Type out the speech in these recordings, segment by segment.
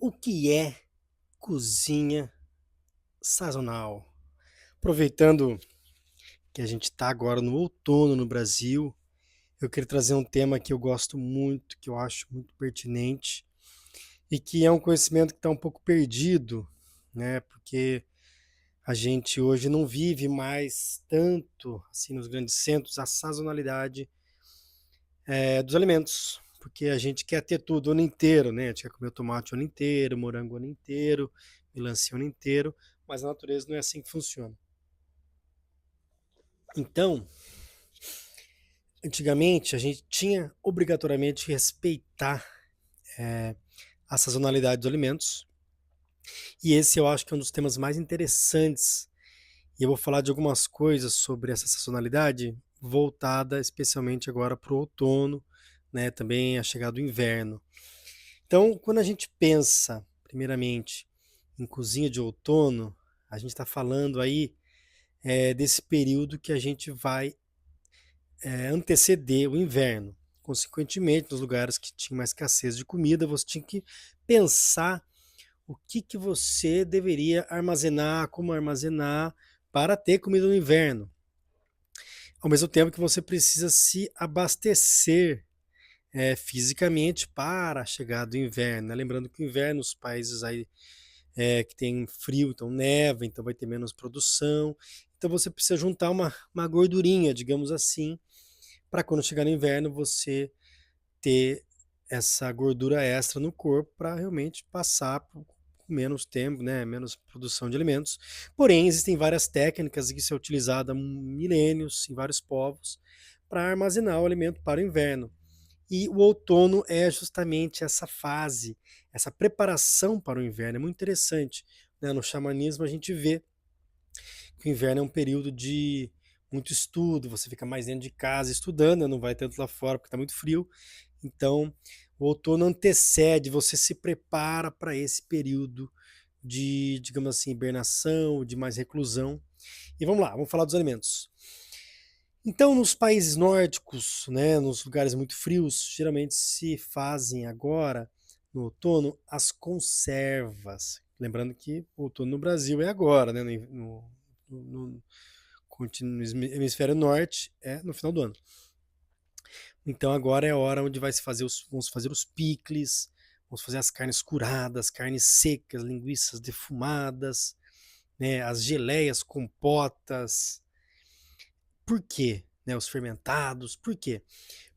O que é cozinha sazonal? Aproveitando que a gente está agora no outono no Brasil, eu queria trazer um tema que eu gosto muito, que eu acho muito pertinente e que é um conhecimento que está um pouco perdido, né? Porque a gente hoje não vive mais tanto assim nos grandes centros a sazonalidade dos alimentos. Porque a gente quer ter tudo o ano inteiro, né? A gente quer comer tomate o ano inteiro, morango o ano inteiro, melancia o ano inteiro, mas a natureza não é assim que funciona. Então, antigamente a gente tinha obrigatoriamente que respeitar a sazonalidade dos alimentos, e esse eu acho que é um dos temas mais interessantes. E eu vou falar de algumas coisas sobre essa sazonalidade voltada especialmente agora para o outono, né? Também a chegada do inverno. Então, quando a gente pensa, primeiramente, em cozinha de outono, a gente está falando aí desse período que a gente vai anteceder o inverno. Consequentemente, nos lugares que tinha mais escassez de comida, você tinha que pensar o que, que você deveria armazenar, como armazenar para ter comida no inverno. Ao mesmo tempo que você precisa se abastecer fisicamente para a chegada do inverno, né? Lembrando que o inverno, os países aí que tem frio, então neva, então vai ter menos produção. Então você precisa juntar uma gordurinha, digamos assim, para quando chegar no inverno você ter essa gordura extra no corpo para realmente passar por menos tempo, né, menos produção de alimentos. Porém, existem várias técnicas que isso é utilizado há milênios em vários povos para armazenar o alimento para o inverno. E o outono é justamente essa fase, essa preparação para o inverno. É muito interessante, né? No xamanismo a gente vê que o inverno é um período de muito estudo, você fica mais dentro de casa estudando, né? Não vai tanto lá fora porque está muito frio. Então, o outono antecede, você se prepara para esse período de, digamos assim, hibernação, de mais reclusão. E vamos lá, vamos falar dos alimentos. Então, nos países nórdicos, né, nos lugares muito frios, geralmente se fazem agora, no outono, as conservas. Lembrando que o outono no Brasil é agora, né, no, no hemisfério norte é no final do ano. Então agora é a hora onde vai se fazer vamos fazer os picles, vamos fazer as carnes curadas, carnes secas, linguiças defumadas, né, as geleias, compotas. Por quê? Né, os fermentados. Por quê?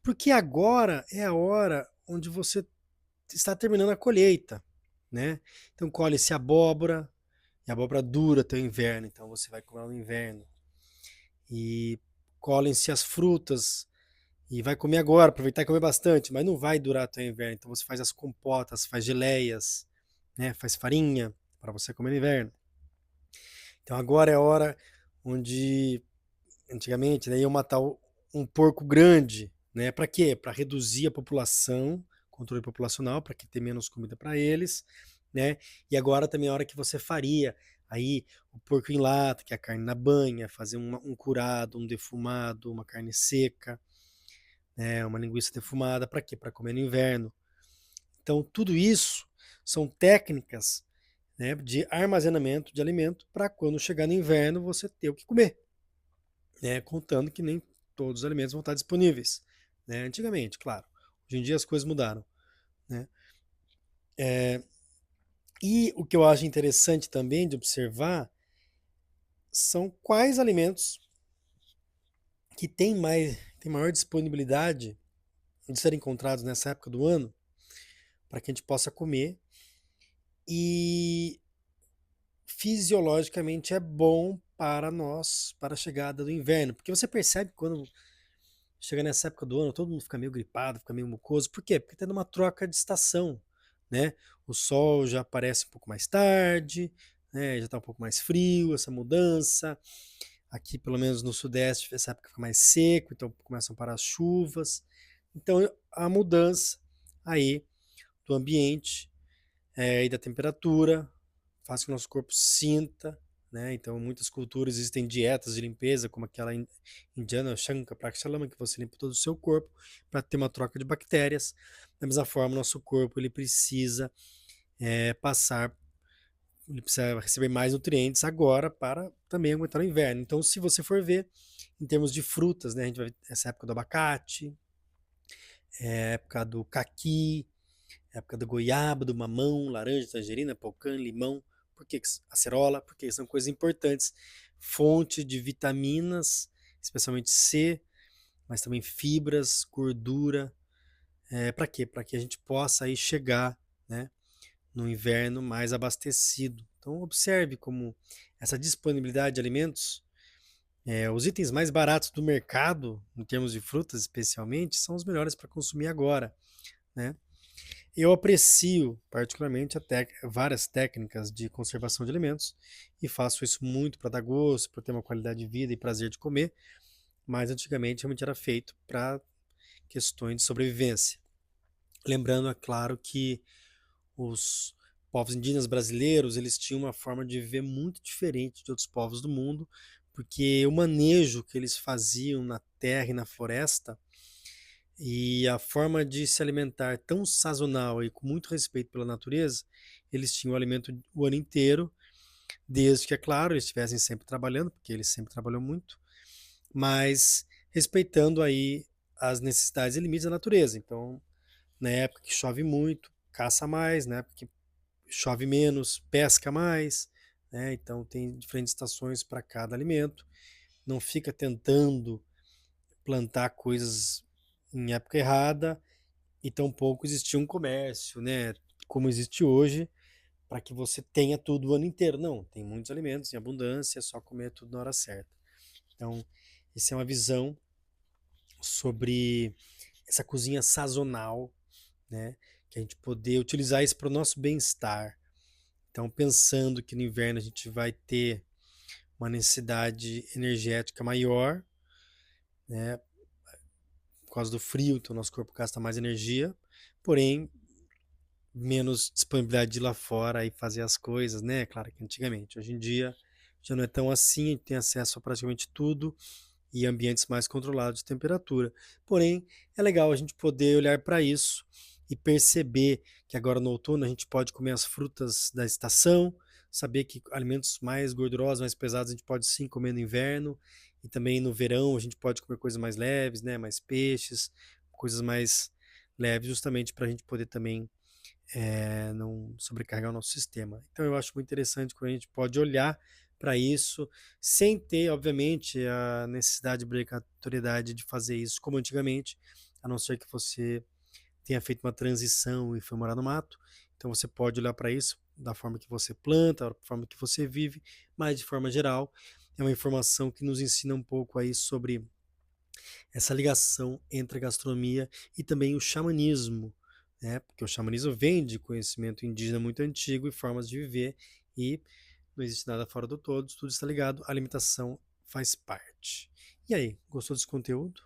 Porque agora é a hora onde você está terminando a colheita, né? Então colhe-se abóbora, e a abóbora dura até o inverno, então você vai comer no inverno. E colhem-se as frutas, e vai comer agora, aproveitar e comer bastante, mas não vai durar até o inverno. Então você faz as compotas, faz geleias, né? Faz farinha para você comer no inverno. Então agora é a hora onde antigamente, né, iam matar um porco grande, né? Para quê? Para reduzir a população, controle populacional, para que ter menos comida para eles, né? E agora também é a hora que você faria aí o porco em lata, que é a carne na banha, fazer um curado, um defumado, uma carne seca, né? Uma linguiça defumada, para quê? Para comer no inverno. Então tudo isso são técnicas, né, de armazenamento de alimento para quando chegar no inverno você ter o que comer, né, contando que nem todos os alimentos vão estar disponíveis, né, antigamente, claro. Hoje em dia as coisas mudaram, né? E o que eu acho interessante também de observar são quais alimentos que têm maior disponibilidade de serem encontrados nessa época do ano para que a gente possa comer e fisiologicamente é bom para nós, para a chegada do inverno, porque você percebe que quando chega nessa época do ano, todo mundo fica meio gripado, fica meio mucoso. Por quê? Porque está numa troca de estação, né? O sol já aparece um pouco mais tarde, né? Já está um pouco mais frio, essa mudança. Aqui, pelo menos no sudeste, essa época fica mais seco, então começam a parar as chuvas. Então, a mudança aí do ambiente e da temperatura faz com que o nosso corpo sinta, né? Então, muitas culturas existem dietas de limpeza, como aquela indiana Shankar Prakshalama, que você limpa todo o seu corpo para ter uma troca de bactérias. Da mesma forma, nosso corpo ele precisa passar, ele precisa receber mais nutrientes agora para também aguentar o inverno. Então, se você for ver, em termos de frutas, né, a gente vai ver essa época do abacate, época do caqui, época do goiaba, do mamão, laranja, tangerina, pocã, limão, acerola, porque são coisas importantes, fonte de vitaminas, especialmente C, mas também fibras, gordura, para quê? Para que a gente possa aí chegar, né, no inverno mais abastecido. Então observe como essa disponibilidade de alimentos, os itens mais baratos do mercado, em termos de frutas especialmente, são os melhores para consumir agora, né? Eu aprecio particularmente várias técnicas de conservação de alimentos e faço isso muito para dar gosto, para ter uma qualidade de vida e prazer de comer, mas antigamente realmente era feito para questões de sobrevivência. Lembrando, é claro, que os povos indígenas brasileiros, eles tinham uma forma de viver muito diferente de outros povos do mundo, porque o manejo que eles faziam na terra e na floresta e a forma de se alimentar tão sazonal e com muito respeito pela natureza, eles tinham o alimento o ano inteiro, desde que, é claro, eles estivessem sempre trabalhando, porque eles sempre trabalham muito, mas respeitando aí as necessidades e limites da natureza. Então, na época que chove muito, caça mais, na época que chove menos, pesca mais, né? Então tem diferentes estações para cada alimento. Não fica tentando plantar coisas em época errada e tampouco existia um comércio, né? Como existe hoje, para que você tenha tudo o ano inteiro. Não, tem muitos alimentos em abundância, é só comer tudo na hora certa. Então, essa é uma visão sobre essa cozinha sazonal, né? Que a gente poder utilizar isso para o nosso bem-estar. Então, pensando que no inverno a gente vai ter uma necessidade energética maior, né? Por causa do frio, então nosso corpo gasta mais energia, porém menos disponibilidade de ir lá fora e fazer as coisas, né? Claro que antigamente. Hoje em dia já não é tão assim, a gente tem acesso a praticamente tudo e ambientes mais controlados de temperatura. Porém, é legal a gente poder olhar para isso e perceber que agora no outono a gente pode comer as frutas da estação, saber que alimentos mais gordurosos, mais pesados a gente pode sim comer no inverno e também no verão a gente pode comer coisas mais leves, né, mais peixes, coisas mais leves, justamente para a gente poder também não sobrecarregar o nosso sistema. Então eu acho muito interessante quando a gente pode olhar para isso sem ter, obviamente, a necessidade, obrigatoriedade de fazer isso como antigamente, a não ser que você tenha feito uma transição e foi morar no mato. Então você pode olhar para isso da forma que você planta, da forma que você vive, mas de forma geral é uma informação que nos ensina um pouco aí sobre essa ligação entre a gastronomia e também o xamanismo, né? Porque o xamanismo vem de conhecimento indígena muito antigo e formas de viver, e não existe nada fora do todo, tudo está ligado, a alimentação faz parte. E aí, gostou desse conteúdo?